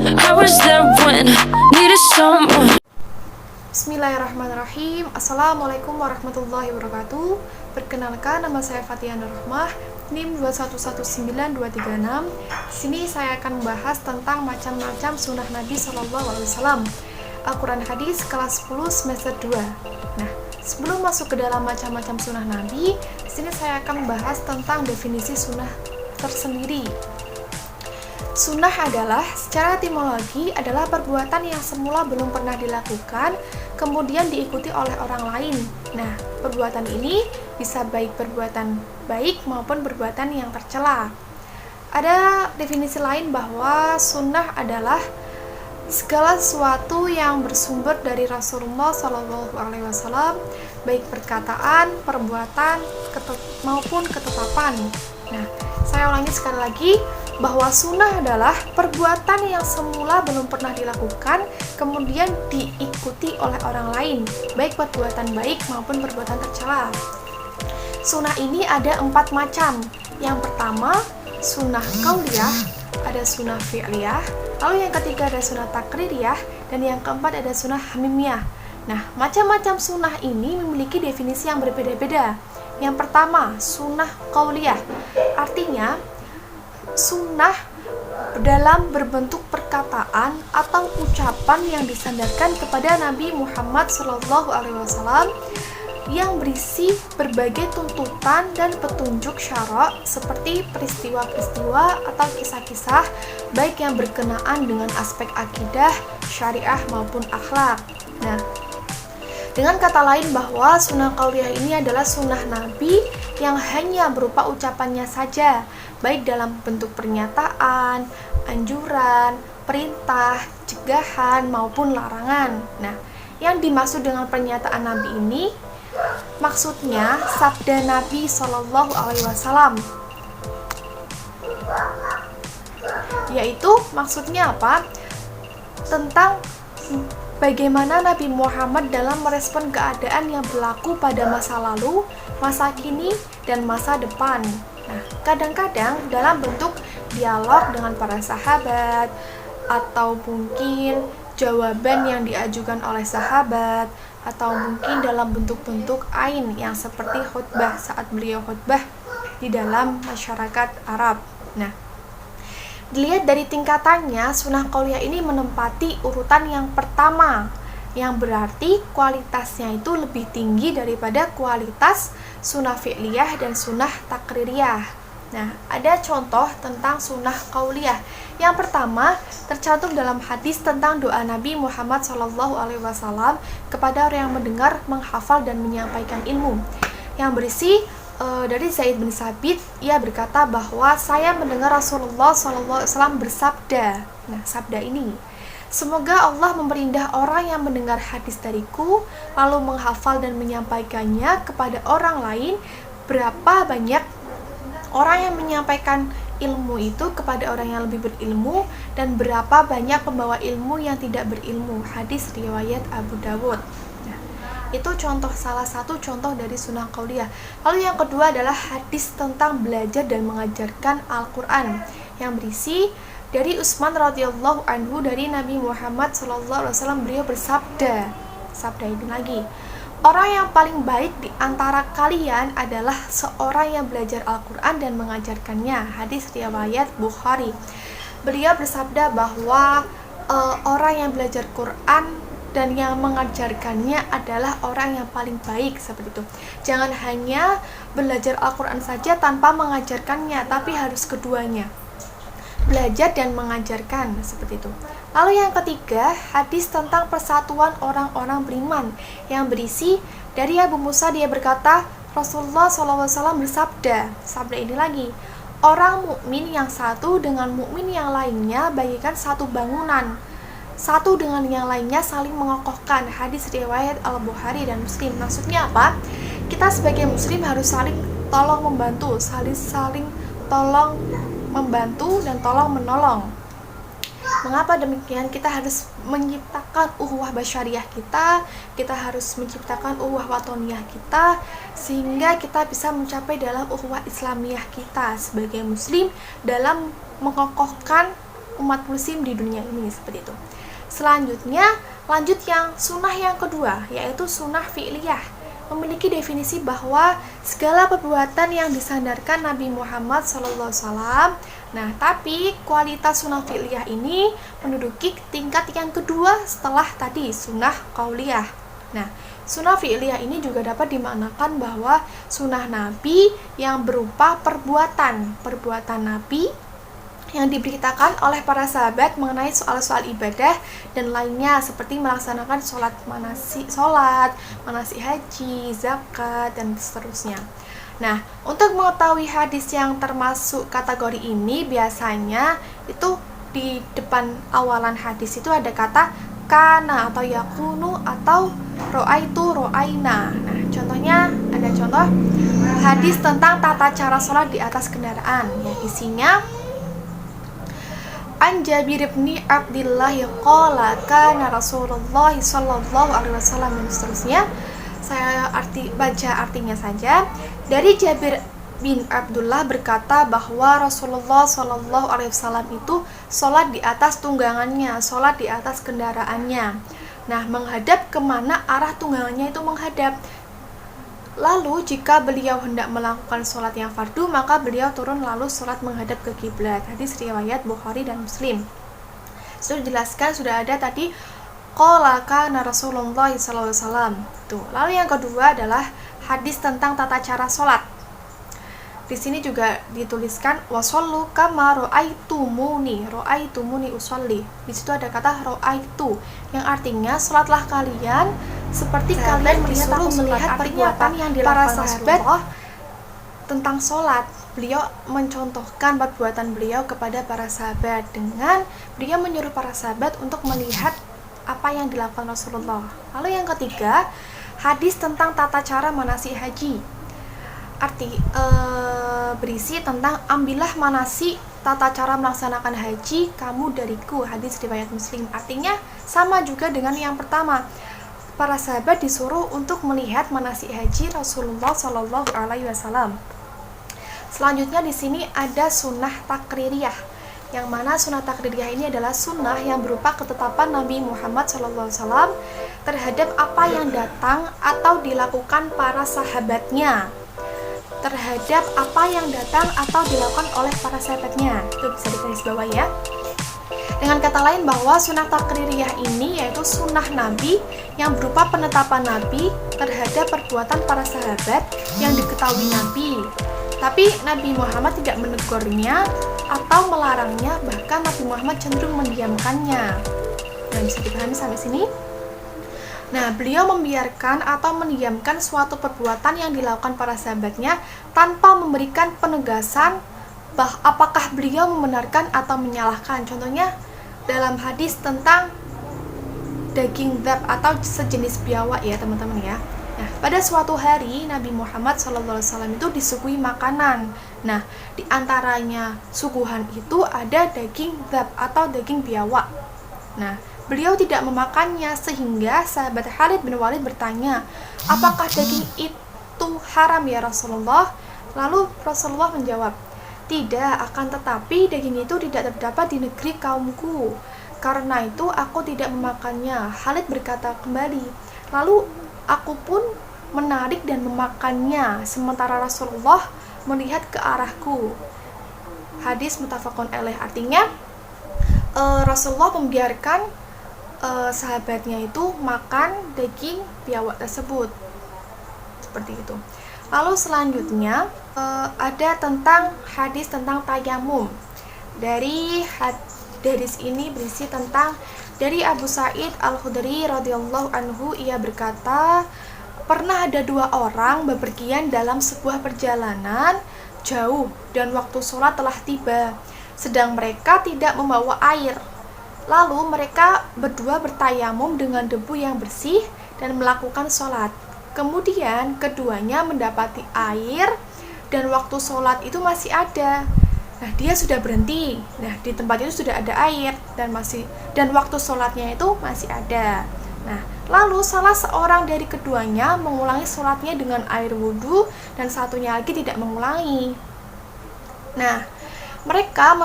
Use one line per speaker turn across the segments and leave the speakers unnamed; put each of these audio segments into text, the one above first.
I was there when needed someone.
Bismillahirrahmanirrahim. Assalamualaikum warahmatullahi wabarakatuh. Perkenalkan, nama saya Fathia Nurrahmah, NIM 2119236. Di sini saya akan membahas tentang macam-macam sunnah Nabi SAW. Al-Quran Hadis kelas 10 semester 2. Nah, sebelum masuk ke dalam macam-macam sunnah Nabi, di sini saya akan membahas tentang definisi sunnah tersendiri. Sunnah adalah, secara etimologi, adalah perbuatan yang semula belum pernah dilakukan, kemudian diikuti oleh orang lain. Nah, perbuatan ini bisa baik perbuatan baik maupun perbuatan yang tercela. Ada definisi lain bahwa sunnah adalah segala sesuatu yang bersumber dari Rasulullah SAW, baik perkataan, perbuatan, maupun ketetapan. Nah, saya ulangi sekali lagi, bahwa sunnah adalah perbuatan yang semula belum pernah dilakukan, kemudian diikuti oleh orang lain, baik perbuatan baik maupun perbuatan tercela. Sunnah ini ada 4 macam. Yang pertama, sunnah qauliyah, ada sunnah fi'liyah, lalu yang ketiga ada sunnah takririyah, dan yang keempat ada sunnah hamimiyah. Nah, macam-macam sunnah ini memiliki definisi yang berbeda-beda. Yang pertama, sunnah qauliyah, artinya sunnah dalam berbentuk perkataan atau ucapan yang disandarkan kepada Nabi Muhammad SAW yang berisi berbagai tuntutan dan petunjuk syara seperti peristiwa-peristiwa atau kisah-kisah baik yang berkenaan dengan aspek akidah, syariah maupun akhlak. Nah, dengan kata lain bahwa sunnah qauliyah ini adalah sunnah Nabi yang hanya berupa ucapannya saja, baik dalam bentuk pernyataan, anjuran, perintah, cegahan, maupun larangan. Nah, yang dimaksud dengan pernyataan Nabi ini, maksudnya sabda Nabi SAW, yaitu maksudnya apa? Tentang bagaimana Nabi Muhammad dalam merespon keadaan yang berlaku pada masa lalu, masa kini, dan masa depan. Nah, kadang-kadang dalam bentuk dialog dengan para sahabat, atau mungkin jawaban yang diajukan oleh sahabat, atau mungkin dalam bentuk-bentuk ain yang seperti khutbah saat beliau khutbah di dalam masyarakat Arab. Nah, dilihat dari tingkatannya, sunnah qauliyah ini menempati urutan yang pertama, yang berarti kualitasnya itu lebih tinggi daripada kualitas sunnah fi'liyah dan sunnah takririyah. Nah, ada contoh tentang sunnah qauliyah. Yang pertama, tercantum dalam hadis tentang doa Nabi Muhammad SAW kepada orang yang mendengar, menghafal, dan menyampaikan ilmu, yang berisi dari Zaid bin Sabit. Ia berkata bahwa saya mendengar Rasulullah SAW bersabda. Nah, sabda ini, semoga Allah memperindah orang yang mendengar hadis dariku, lalu menghafal dan menyampaikannya kepada orang lain. Berapa banyak orang yang menyampaikan ilmu itu kepada orang yang lebih berilmu, dan berapa banyak pembawa ilmu yang tidak berilmu. Hadis riwayat Abu Dawud. Itu salah satu contoh dari sunnah qauliyah. Lalu yang kedua adalah hadis tentang belajar dan mengajarkan Al-Quran, yang berisi dari Utsman radhiyallahu anhu dari Nabi Muhammad SAW. Beliau bersabda, sabda ini lagi, orang yang paling baik di antara kalian adalah seorang yang belajar Al-Quran dan mengajarkannya. Hadis riwayat Bukhari. Beliau bersabda bahwa orang yang belajar Quran dan yang mengajarkannya adalah orang yang paling baik, seperti itu. Jangan hanya belajar Al-Quran saja tanpa mengajarkannya, tapi harus keduanya, belajar dan mengajarkan, seperti itu. Lalu yang ketiga, hadis tentang persatuan orang-orang beriman, yang berisi dari Abu Musa. Dia berkata, Rasulullah SAW bersabda, sabda ini lagi, orang mukmin yang satu dengan mukmin yang lainnya bagaikan satu bangunan, satu dengan yang lainnya saling mengokohkan. Hadis riwayat Al-Bukhari dan Muslim. Maksudnya apa? Kita sebagai muslim harus saling tolong membantu, saling tolong membantu dan tolong menolong. Mengapa demikian? Kita harus menciptakan ukhuwah basyariah kita harus menciptakan ukhuwah watoniyah kita, sehingga kita bisa mencapai dalam ukhuwah islamiyah kita sebagai muslim dalam mengokohkan umat muslim di dunia ini, seperti itu. Selanjutnya, lanjut yang sunnah yang kedua, yaitu sunnah fi'liyah. Memiliki definisi bahwa segala perbuatan yang disandarkan Nabi Muhammad SAW. Nah, tapi kualitas sunnah fi'liyah ini menduduki tingkat yang kedua setelah tadi sunnah qauliyah. Nah, sunnah fi'liyah ini juga dapat dimaknakan bahwa sunnah Nabi yang berupa perbuatan Nabi yang diberitakan oleh para sahabat mengenai soal-soal ibadah dan lainnya, seperti melaksanakan manasik haji, zakat, dan seterusnya. Nah, untuk mengetahui hadis yang termasuk kategori ini, biasanya itu di depan awalan hadis itu ada kata kana atau yakunu atau ro'aitu ro'aina. Nah, contohnya ada contoh hadis tentang tata cara sholat di atas kendaraan, yang isinya An Jabir bin Abdullah qala kana Rasulullah sallallahu alaihi wasallam, dan seterusnya. Saya baca artinya saja. Dari Jabir bin Abdullah berkata bahwa Rasulullah sallallahu alaihi wasallam itu sholat di atas tunggangannya, sholat di atas kendaraannya. Nah, menghadap kemana arah tunggangannya itu menghadap. Lalu jika beliau hendak melakukan sholat yang fardu, maka beliau turun lalu sholat menghadap ke kiblat. Hadis riwayat Bukhari dan Muslim. Sudah dijelaskan, sudah ada tadi qala kana Rasulullah sallallahu alaihi wasallam. Lalu yang kedua adalah hadis tentang tata cara sholat. Di sini juga dituliskan wasallu kama ro'aitumuni usolli. Di situ ada kata ro'aitu yang artinya sholatlah kalian seperti kalian disuruh melihat perbuatan yang dilakukan para sahabat tentang sholat. Beliau mencontohkan perbuatan beliau kepada para sahabat dengan beliau menyuruh para sahabat untuk melihat apa yang dilakukan Rasulullah. Lalu yang ketiga, hadis tentang tata cara manasik haji. Berisi tentang ambillah manasik, tata cara melaksanakan haji kamu dariku. Hadis riwayat Muslim. Artinya sama juga dengan yang pertama. Para sahabat disuruh untuk melihat manasik haji Rasulullah Shallallahu Alaihi Wasallam. Selanjutnya di sini ada sunnah takririyah, yang mana sunnah takririyah ini adalah sunnah yang berupa ketetapan Nabi Muhammad Shallallahu Alaihi Wasallam terhadap apa yang datang atau dilakukan para sahabatnya, terhadap apa yang datang atau dilakukan oleh para sahabatnya. Itu bisa ditulis bawah ya. Dengan kata lain, bahwa sunnah takririyah ini yaitu sunnah Nabi yang berupa penetapan Nabi terhadap perbuatan para sahabat yang diketahui Nabi. Tapi Nabi Muhammad tidak menegurnya atau melarangnya, bahkan Nabi Muhammad cenderung mendiamkannya. Nah, bisa dipahami sampai sini? Nah, beliau membiarkan atau mendiamkan suatu perbuatan yang dilakukan para sahabatnya tanpa memberikan penegasan apakah beliau membenarkan atau menyalahkan. Contohnya dalam hadis tentang daging dzab atau sejenis biawak ya teman-teman ya. Nah, pada suatu hari Nabi Muhammad SAW itu disuguhi makanan. Nah, di antaranya suguhan itu ada daging dzab atau daging biawak. Nah, beliau tidak memakannya sehingga sahabat Khalid bin Walid bertanya, apakah daging itu haram ya Rasulullah? Lalu Rasulullah menjawab, tidak, akan tetapi daging itu tidak terdapat di negeri kaumku. Karena itu aku tidak memakannya. Khalid berkata kembali, lalu aku pun menarik dan memakannya, sementara Rasulullah melihat ke arahku. Hadis muttafaqun alaih. Artinya Rasulullah membiarkan sahabatnya itu makan daging biawak tersebut. Seperti itu. Lalu selanjutnya ada tentang hadis tentang tayamum. Dari hadis ini berisi tentang dari Abu Sa'id Al-Khudri radhiyallahu anhu, ia berkata, pernah ada dua orang bepergian dalam sebuah perjalanan jauh dan waktu sholat telah tiba, sedang mereka tidak membawa air. Lalu mereka berdua bertayamum dengan debu yang bersih dan melakukan sholat. Kemudian keduanya mendapati air dan waktu sholat itu masih ada. Nah, dia sudah berhenti. Nah, di tempat itu sudah ada air dan waktu sholatnya itu masih ada. Nah, lalu salah seorang dari keduanya mengulangi sholatnya dengan air wudhu dan satunya lagi tidak mengulangi. Nah, Mereka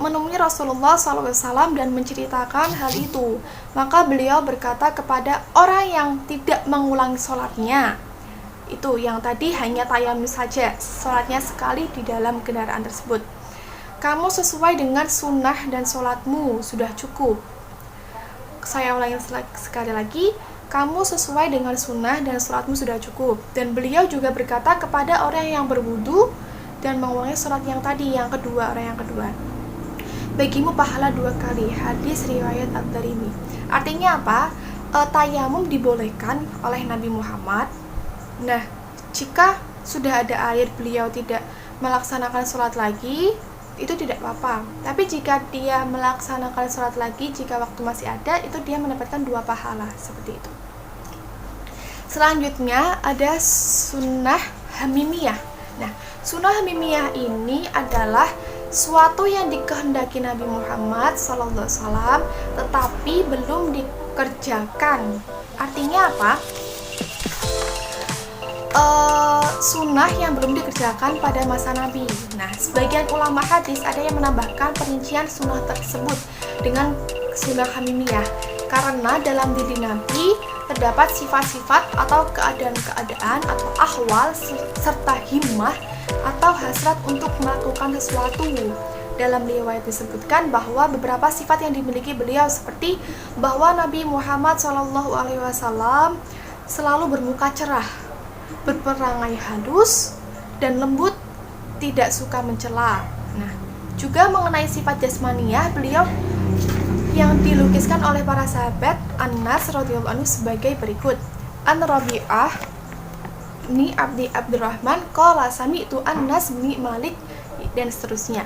menemui Rasulullah SAW dan menceritakan hal itu. Maka beliau berkata kepada orang yang tidak mengulangi sholatnya, itu yang tadi hanya tayamum saja, sholatnya sekali di dalam kendaraan tersebut, kamu sesuai dengan sunnah dan sholatmu sudah cukup. Saya ulangi sekali lagi, kamu sesuai dengan sunnah dan sholatmu sudah cukup. Dan beliau juga berkata kepada orang yang berwudu dan mengulangi sholat yang tadi, yang kedua, orang yang kedua, bagimu pahala 2 kali. Hadis riwayat At-Tirmidzi. Artinya apa? Tayamum dibolehkan oleh Nabi Muhammad. Nah, jika sudah ada air, beliau tidak melaksanakan sholat lagi, itu tidak apa-apa. Tapi jika dia melaksanakan sholat lagi, jika waktu masih ada, itu dia mendapatkan 2 pahala, seperti itu. Selanjutnya ada sunnah hamimiyah. Nah, sunnah hamimiyah ini adalah suatu yang dikehendaki Nabi Muhammad SAW, tetapi belum dikerjakan. Artinya apa? Sunnah yang belum dikerjakan pada masa Nabi. Nah, sebagian ulama hadis ada yang menambahkan perincian sunnah tersebut dengan sunnah hamimiyah, karena dalam diri Nabi terdapat sifat-sifat atau keadaan-keadaan atau ahwal serta himmah atau hasrat untuk melakukan sesuatu. Dalam riwayat disebutkan bahwa beberapa sifat yang dimiliki beliau, seperti bahwa Nabi Muhammad SAW selalu bermuka cerah, berperangai halus dan lembut, tidak suka mencela. Nah, juga mengenai sifat jasmaniyah beliau yang dilukiskan oleh para sahabat Anas radhiyallahu anhu sebagai berikut. An Rabi'ah bin Abdurrahman qala sami'tu Anas bin Malik, dan seterusnya.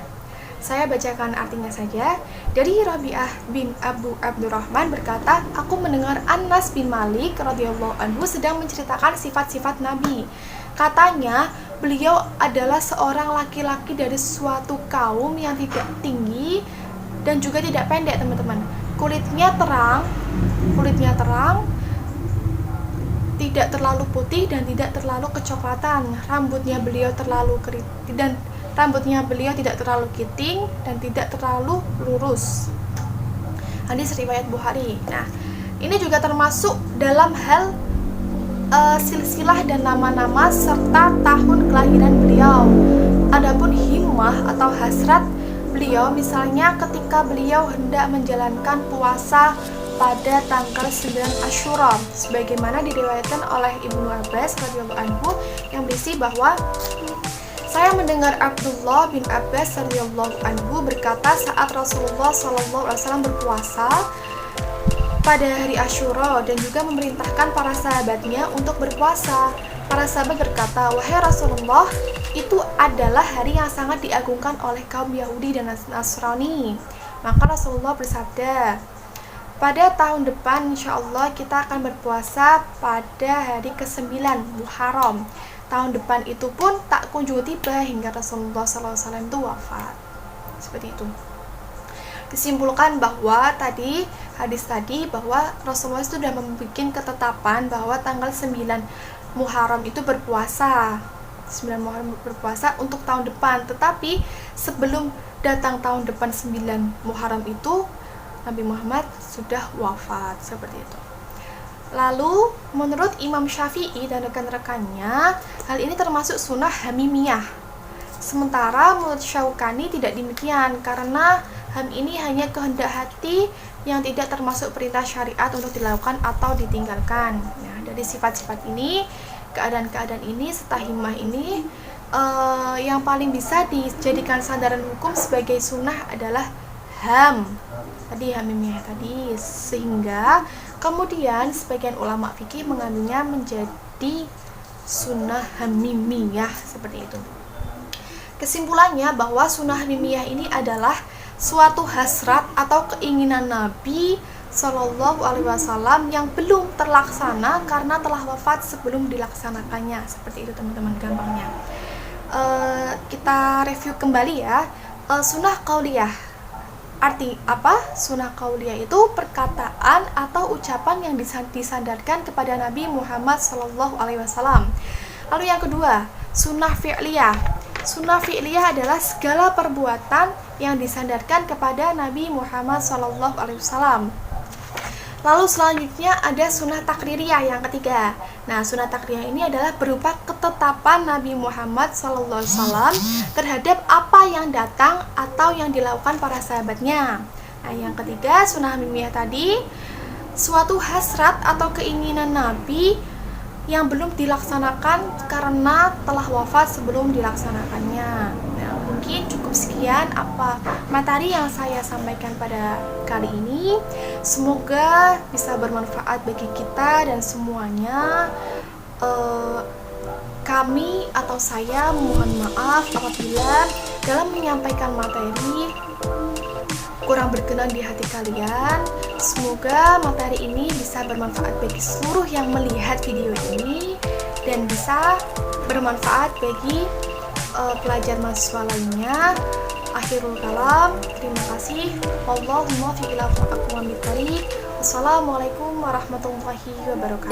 Saya bacakan artinya saja. Dari Rabi'ah bin Abdurrahman berkata, aku mendengar Anas bin Malik radhiyallahu anhu sedang menceritakan sifat-sifat Nabi. Katanya, beliau adalah seorang laki-laki dari suatu kaum yang tidak tinggi dan juga tidak pendek, teman-teman. Kulitnya terang, tidak terlalu putih dan tidak terlalu kecoklatan. Rambutnya beliau tidak terlalu keriting dan tidak terlalu lurus. Hadis riwayat Bukhari. Nah, ini juga termasuk dalam hal silsilah dan nama-nama serta tahun kelahiran beliau. Adapun himmah atau hasrat beliau, misalnya ketika beliau hendak menjalankan puasa pada tanggal 9 Asyura, sebagaimana diriwayatkan oleh Ibnu Abbas radhiyallahu anhu, yang berisi bahwa saya mendengar Abdullah bin Abbas radhiyallahu anhu berkata saat Rasulullah SAW berpuasa pada hari Asyura dan juga memerintahkan para sahabatnya untuk berpuasa. Para sahabat berkata, wahai Rasulullah, itu adalah hari yang sangat diagungkan oleh kaum Yahudi dan Nasrani. Maka Rasulullah bersabda, pada tahun depan insya Allah kita akan berpuasa pada hari ke-9 Muharram. Tahun depan itu pun tak kunjung tiba hingga Rasulullah SAW itu wafat. Seperti itu. Disimpulkan bahwa hadis tadi bahwa Rasulullah itu sudah membuat ketetapan bahwa tanggal 9 Muharram itu berpuasa. 9 Muharram berpuasa untuk tahun depan. Tetapi sebelum datang tahun depan 9 Muharram itu Nabi Muhammad sudah wafat, seperti itu. Lalu menurut Imam Syafi'i dan rekan-rekannya, hal ini termasuk sunnah hamimiyah. Sementara menurut Syaukani tidak demikian, karena ham ini hanya kehendak hati yang tidak termasuk perintah syariat untuk dilakukan atau ditinggalkan. Nah, dari sifat-sifat ini, keadaan-keadaan ini, serta himmah ini, yang paling bisa dijadikan sandaran hukum sebagai sunnah adalah ham. Tadi hamimiyah tadi, sehingga kemudian sebagian ulama fikih mengambilnya menjadi sunnah hamimiyah, seperti itu. Kesimpulannya bahwa sunnah hamimiyah ini adalah suatu hasrat atau keinginan Nabi Shallallahu Alaihi Wasallam yang belum terlaksana karena telah wafat sebelum dilaksanakannya. Seperti itu, teman-teman, gampangnya. Kita review kembali ya. Sunnah qauliyah. Arti apa? Sunnah qauliyah itu perkataan atau ucapan yang disandarkan kepada Nabi Muhammad Shallallahu Alaihi Wasallam. Lalu yang kedua, sunnah fi'liyah. Sunnah fi'liyah adalah segala perbuatan yang disandarkan kepada Nabi Muhammad SAW. Lalu selanjutnya ada sunnah takririyah yang ketiga. Nah, sunnah takririyah ini adalah berupa ketetapan Nabi Muhammad SAW terhadap apa yang datang atau yang dilakukan para sahabatnya. Nah, yang ketiga sunnah mimiyah tadi, suatu hasrat atau keinginan Nabi yang belum dilaksanakan karena telah wafat sebelum dilaksanakannya. Nah, mungkin cukup sekian apa materi yang saya sampaikan pada kali ini. Semoga bisa bermanfaat bagi kita dan semuanya. Kami atau saya mohon maaf apabila dalam menyampaikan materi kurang berkenan di hati kalian. Semoga materi ini bisa bermanfaat bagi seluruh yang melihat video ini dan bisa bermanfaat bagi pelajar mahasiswa lainnya. Akhirul kalam, terima kasih. Allahumma fi ila faqakum wa bitariq. Wassalamualaikum warahmatullahi wabarakatuh.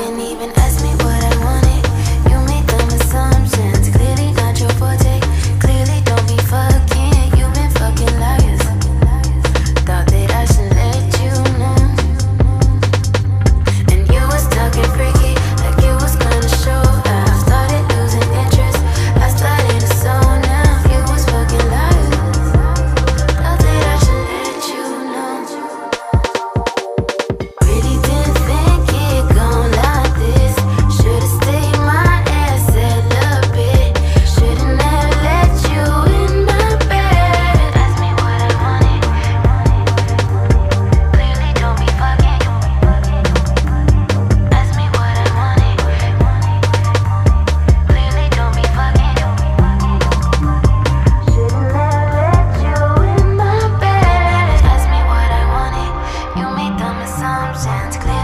Assumptions clear.